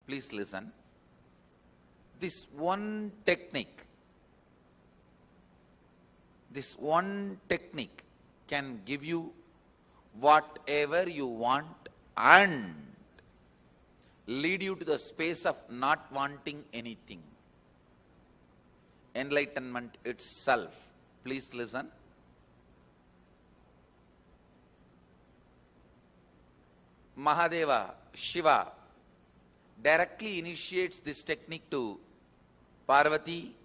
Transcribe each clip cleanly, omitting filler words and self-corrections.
Please listen. This one technique can give you whatever you want and lead you to the space of not wanting anything. Enlightenment itself. Please listen. Mahadeva, Shiva, directly initiates this technique to Parvati.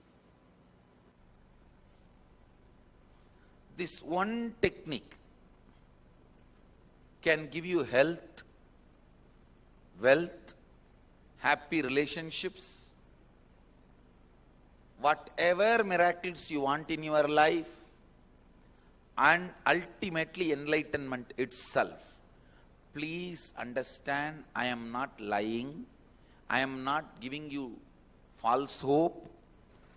This one technique can give you health, wealth, happy relationships, whatever miracles you want in your life, and ultimately enlightenment itself. Please understand, I am not lying. I am not giving you false hope.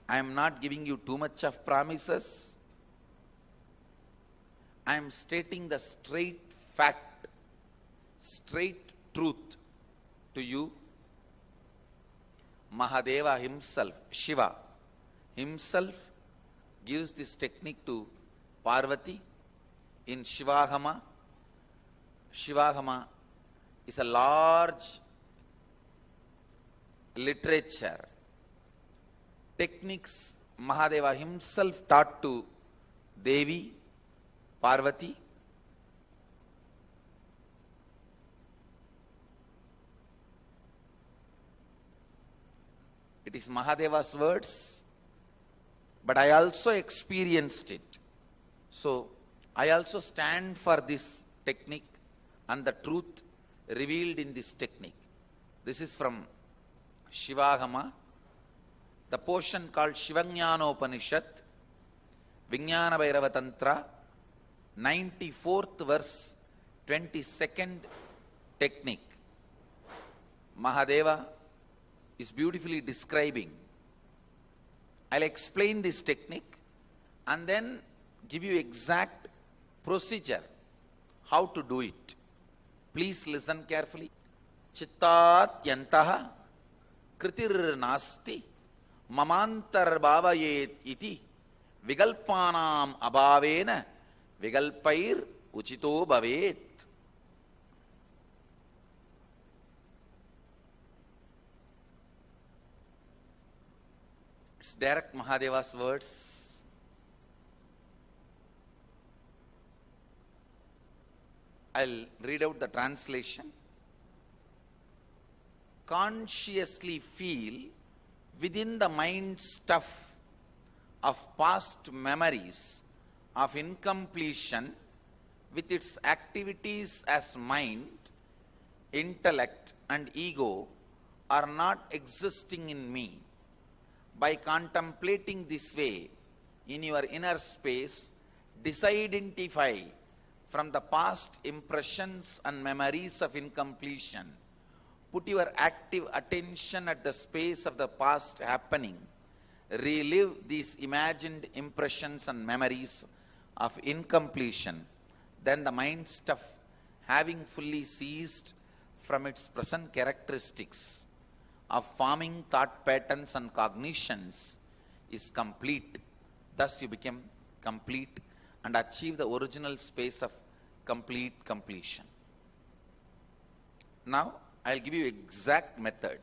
I am not giving you too much of promises. I am stating the straight fact, straight truth to you. Mahadeva himself, Shiva himself, gives this technique to Parvati in Shivagama. Shivagama is a large literature. Techniques Mahadeva himself taught to Devi, Parvati. It is Mahadeva's words, but I also experienced it. So I also stand for this technique and the truth revealed in this technique. This is from Shivagama, the portion called Shivajnanopanishad, Vijnana Bhairava Tantra, 94th verse, 22nd technique. Mahadeva is beautifully describing. I'll explain this technique and then give you exact procedure, how to do it. Please listen carefully. Chittat yantaha kritir nasti mamantar bhavayet iti vigalpanam abhavena vigalpair uchito bhavet. It's direct Mahadeva's words. I'll read out the translation. Consciously feel within the mind stuff of past memories of incompletion with its activities as mind, intellect and ego are not existing in me. By contemplating this way in your inner space, disidentify from the past impressions and memories of incompletion. Put your active attention at the space of the past happening. Relive these imagined impressions and memories of incompletion. Then the mind stuff, having fully ceased from its present characteristics of forming thought patterns and cognitions, is complete. Thus you become complete and achieve the original space of complete completion. Now, I'll give you exact method.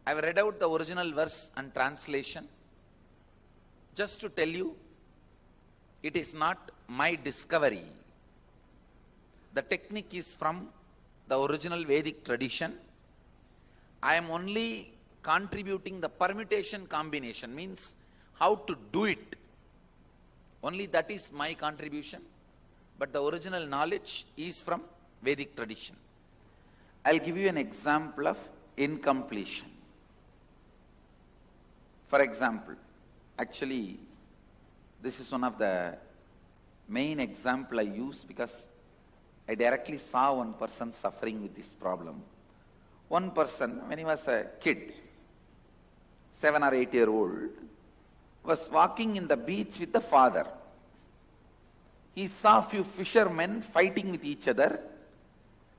I've read out the original verse and translation just to tell you it is not my discovery. The technique is from the original Vedic tradition. I am only contributing the permutation combination, means how to do it. Only that is my contribution. But the original knowledge is from Vedic tradition. I'll give you an example of incompletion. For example, actually, this is one of the main example I use because I directly saw one person suffering with this problem. One person, when he was a kid, 7 or 8 year old, was walking in the beach with the father. He saw few fishermen fighting with each other.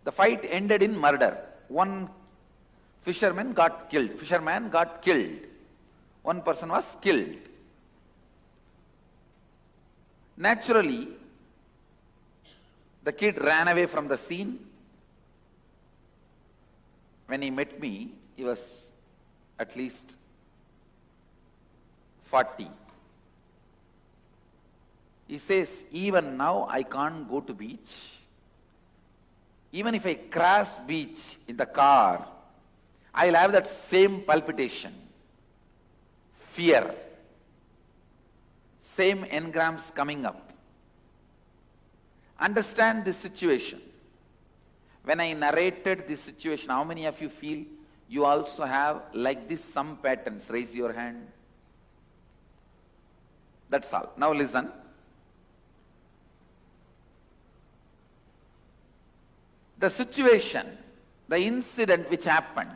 The fight ended in murder. One Fisherman got killed. One person was killed. Naturally, the kid ran away from the scene. When he met me, he was at least 40. He says, even now I can't go to beach. Even if I cross beach in the car, I'll have that same palpitation, fear, same engrams coming up. Understand this situation. When I narrated this situation, how many of you feel you also have like this some patterns? Raise your hand. That's all. Now listen. The situation, the incident which happened,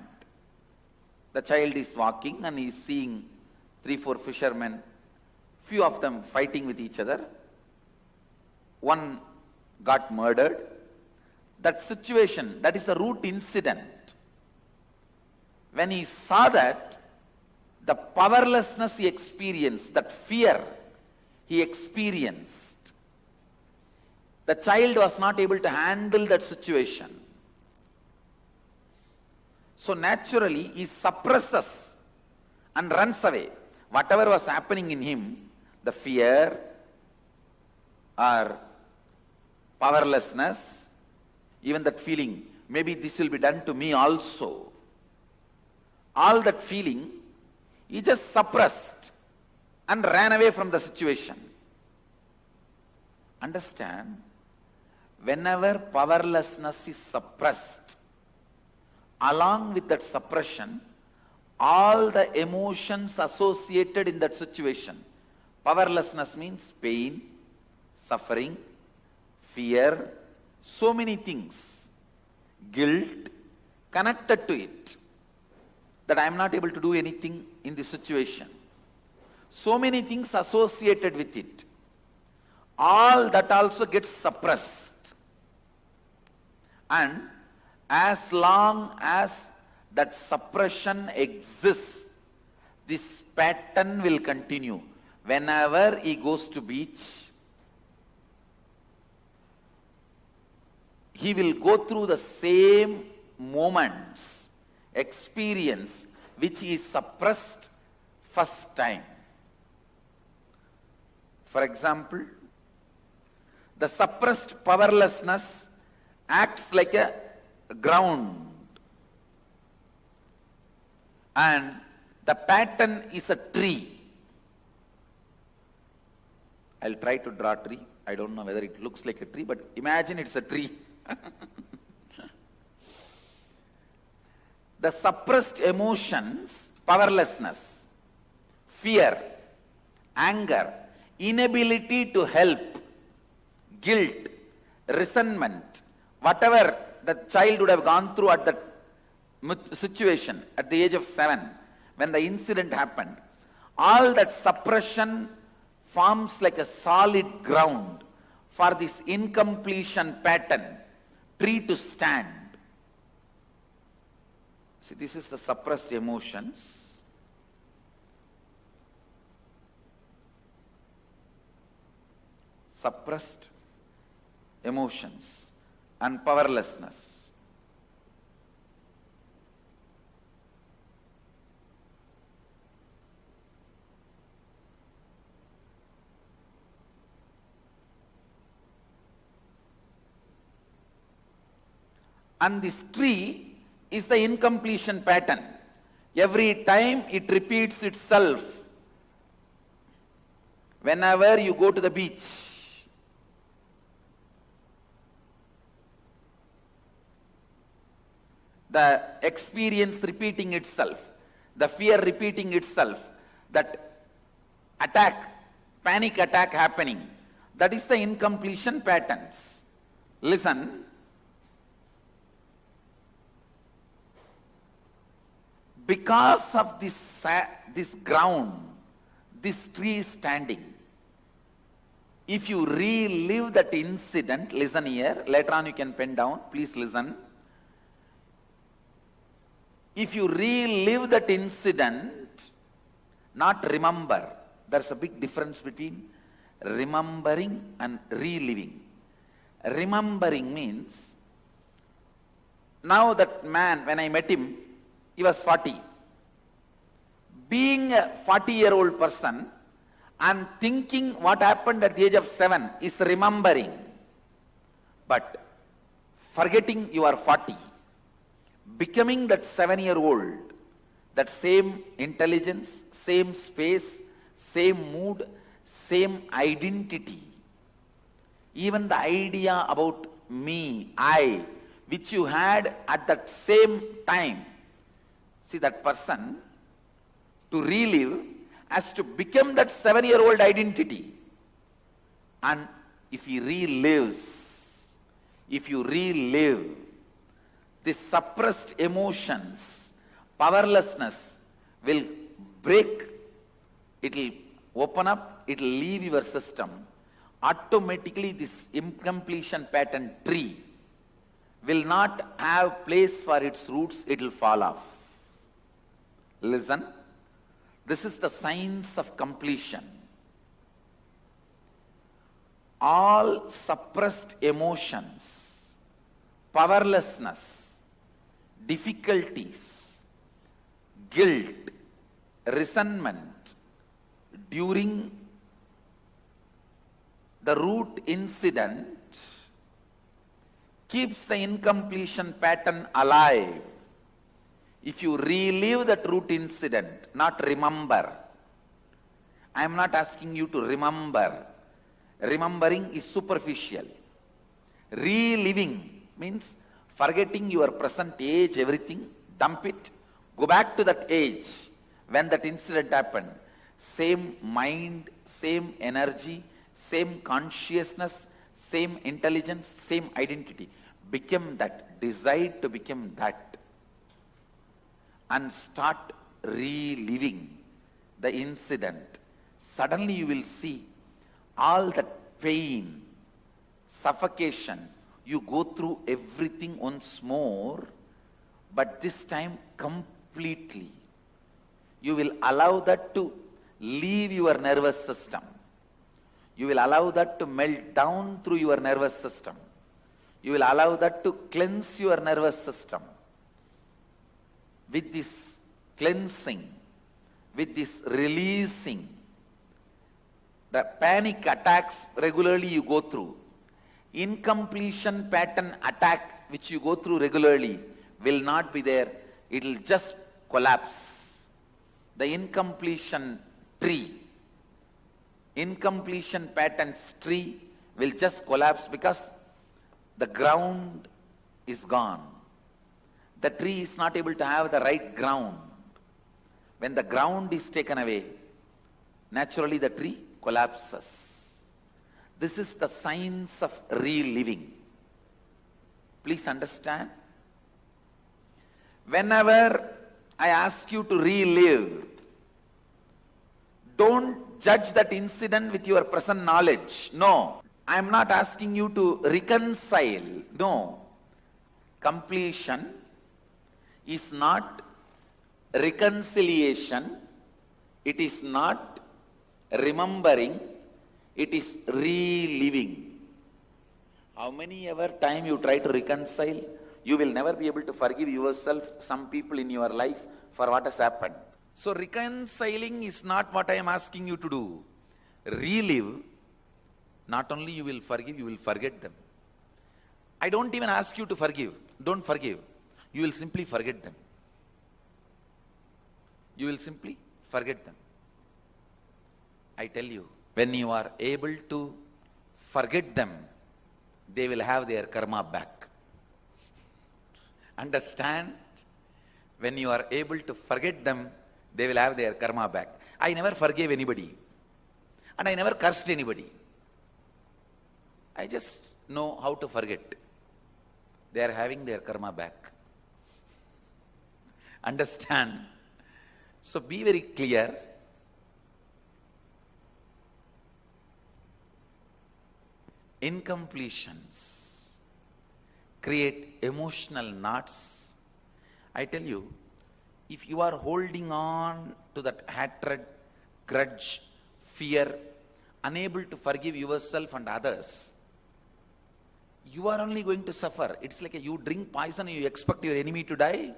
the child is walking and he is seeing 3-4 fishermen, few of them fighting with each other. One got murdered. That situation, that is the root incident. When he saw that, the powerlessness he experienced, that fear he experienced, the child was not able to handle that situation. So naturally, he suppresses and runs away. Whatever was happening in him, the fear or powerlessness, even that feeling, maybe this will be done to me also. All that feeling, he just suppressed and ran away from the situation. Understand? Whenever powerlessness is suppressed, along with that suppression, all the emotions associated in that situation. Powerlessness means pain, suffering, fear, so many things, guilt connected to it, that I am not able to do anything in this situation. So many things associated with it. All that also gets suppressed. And as long as that suppression exists, this pattern will continue. Whenever he goes to beach, he will go through the same moments, experience, which he suppressed first time. For example, the suppressed powerlessness acts like a ground, and the pattern is a tree. I'll try to draw a tree. I don't know whether it looks like a tree, but imagine it's a tree. The suppressed emotions, powerlessness, fear, anger, inability to help, guilt, resentment, whatever the child would have gone through at that situation at the age of 7, when the incident happened, all that suppression forms like a solid ground for this incompletion pattern, tree to stand. See, this is the suppressed emotions. Suppressed emotions and powerlessness. And this tree is the incompletion pattern. Every time it repeats itself. Whenever you go to the beach, the experience repeating itself, the fear repeating itself, that attack, panic attack happening, that is the incompletion patterns. Listen. Because of this ground, this tree is standing. If you relive that incident, listen here, later on you can pen down, please listen. If you relive that incident, not remember, there's a big difference between remembering and reliving. Remembering means, now that man, when I met him, he was 40. Being a 40-year-old person, and thinking what happened at the age of 7 is remembering. But forgetting you are 40, becoming that 7-year-old, that same intelligence, same space, same mood, same identity, even the idea about me, I, which you had at that same time. See, that person, to relive, has to become that 7-year-old identity. And if he relives, if you relive, the suppressed emotions, powerlessness will break, it will open up, it will leave your system. Automatically this incompletion pattern tree will not have place for its roots, it will fall off. Listen, this is the science of completion. All suppressed emotions, powerlessness, difficulties, guilt, resentment during the root incident keeps the incompletion pattern alive. If you relive that root incident, not remember. I am not asking you to remember. Remembering is superficial. Reliving means forgetting your present age, everything, dump it, go back to that age when that incident happened. Same mind, same energy, same consciousness, same intelligence, same identity. Become that, decide to become that. And start reliving the incident. Suddenly you will see all that pain, suffocation, you go through everything once more, but this time completely. You will allow that to leave your nervous system. You will allow that to melt down through your nervous system. You will allow that to cleanse your nervous system. With this cleansing, with this releasing, the panic attacks regularly you go through, incompletion pattern attack which you go through regularly will not be there. It will just collapse. The incompletion tree, incompletion patterns tree will just collapse because the ground is gone. The tree is not able to have the right ground. When the ground is taken away, naturally the tree collapses. This is the science of reliving. Please understand. Whenever I ask you to relive, don't judge that incident with your present knowledge. No. I am not asking you to reconcile. No. Completion is not reconciliation, it is not remembering, it is reliving. How many ever time you try to reconcile, you will never be able to forgive yourself, some people in your life for what has happened. So reconciling is not what I am asking you to do. Relive, not only you will forgive, you will forget them. I don't even ask you to forgive. Don't forgive. You will simply forget them. You will simply forget them. I tell you, when you are able to forget them, they will have their karma back. Understand? When you are able to forget them, they will have their karma back. I never forgave anybody. And I never cursed anybody. I just know how to forget. They are having their karma back. Understand? So be very clear. Incompletions create emotional knots. I tell you, if you are holding on to that hatred, grudge, fear, unable to forgive yourself and others, you are only going to suffer. It's like you drink poison and you expect your enemy to die.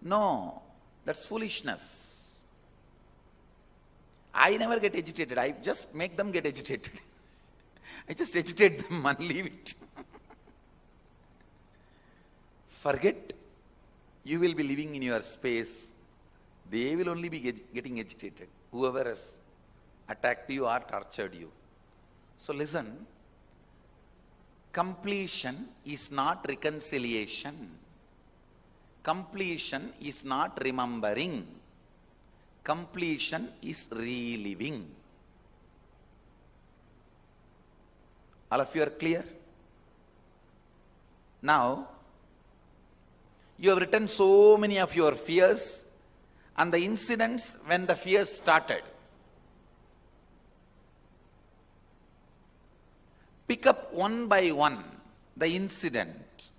No, that's foolishness. I never get agitated. I just make them get agitated. I just agitate them and leave it. Forget, you will be living in your space. They will only be getting agitated. Whoever has attacked you or tortured you. So listen, completion is not reconciliation. Completion is not remembering. Completion is reliving. All of you are clear? Now, you have written so many of your fears and the incidents when the fears started. Pick up one by one the incident.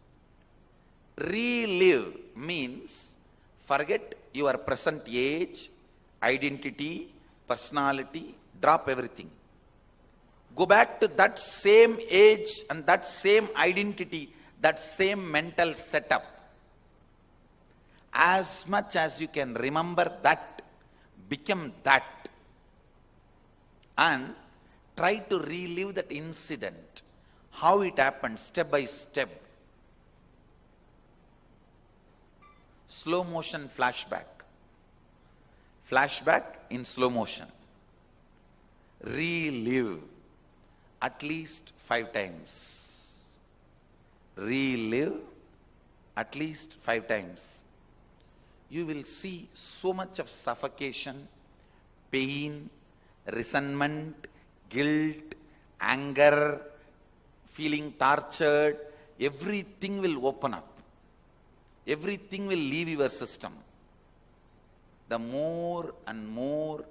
Relive means forget your present age, identity, personality, drop everything. Go back to that same age and that same identity, that same mental setup. As much as you can remember that, become that. And try to relive that incident, how it happened, step by step. Slow motion flashback. Flashback in slow motion. Relive at least 5 times. Relive at least 5 times. You will see so much of suffocation, pain, resentment, guilt, anger, feeling tortured. Everything will open up. Everything will leave your system. The more and more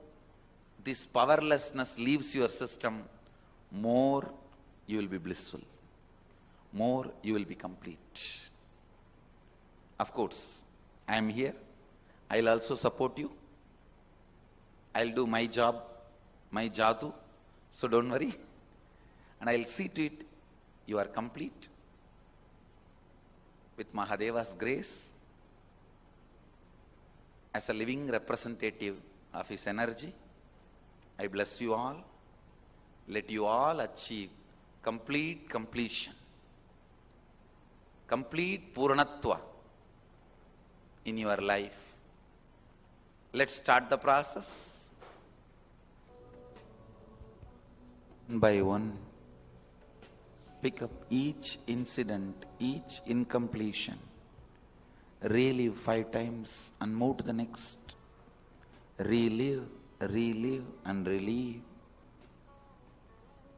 this powerlessness leaves your system, more you will be blissful. More you will be complete. Of course, I am here. I will also support you. I will do my job, my jadoo. So don't worry. And I will see to it you are complete. With Mahadeva's grace, as a living representative of his energy, I bless you all. Let you all achieve complete completion, complete Purnatva in your life. Let's start the process. One by one, pick up each incident, each incompletion. Relive 5 times and move to the next. Relive, relive and relive.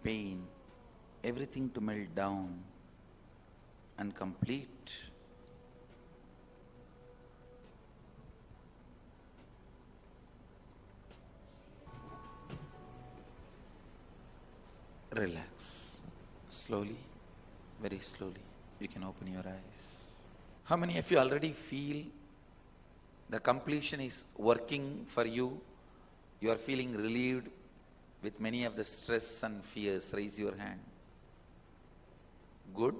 Pain, everything to melt down and complete. Relax. Slowly, very slowly, you can open your eyes. How many of you already feel the completion is working for you? You are feeling relieved with many of the stress and fears. Raise your hand. Good.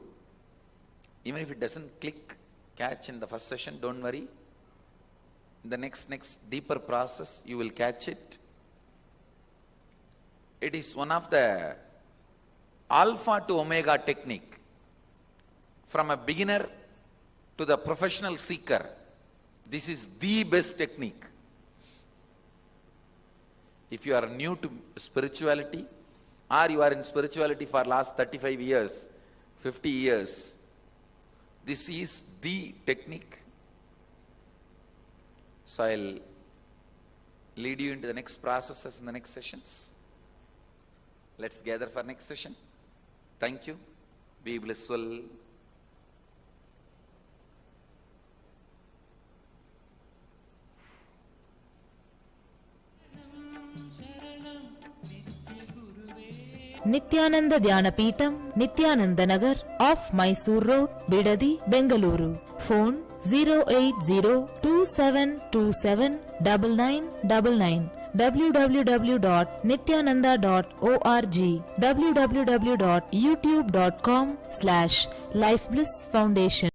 Even if it doesn't click, catch in the first session, don't worry. In the next deeper process, you will catch it. It is one of the alpha to omega technique. From a beginner to the professional seeker, this is the best technique. If you are new to spirituality, or you are in spirituality for last 35 years, 50 years, this is the technique. So I'll lead you into the next processes in the next sessions. Let's gather for next session. Thank you. Be blissful. Nityananda Dhyanapitham, Nityananda Nagar, off Mysore Road, Bidadi, Bengaluru. Phone 08027279999 www.nityananda.org www.youtube.com/lifeblissfoundation